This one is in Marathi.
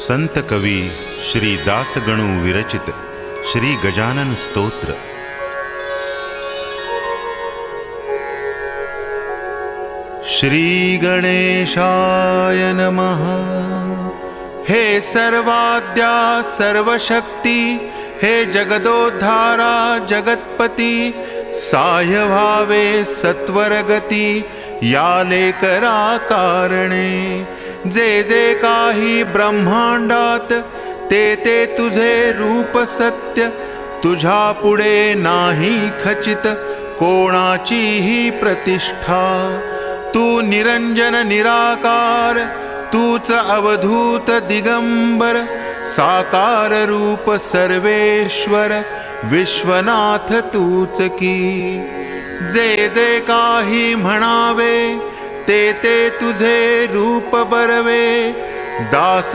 संत कवी श्री दासगणू विरचित श्री गजानन स्तोत्र। श्री गणेशाय नमः। हे सर्वाद्या सर्वशक्ती, हे जगदोद्धारा जगत्पती, साह्य भावे सत्वरगती, याले करा कारणे। जे जे काही ब्रह्मांडात ते ते तुझे रूप सत्य, तुझ्या पुढे नाही खचित कोणाचीही प्रतिष्ठा। तू निरंजन निराकार, तूच अवधूत दिगंबर, साकार रूप सर्वेश्वर, विश्वनाथ तूच की। जे जे काही म्हणावे ते ते तुझे रूप बरवे, दास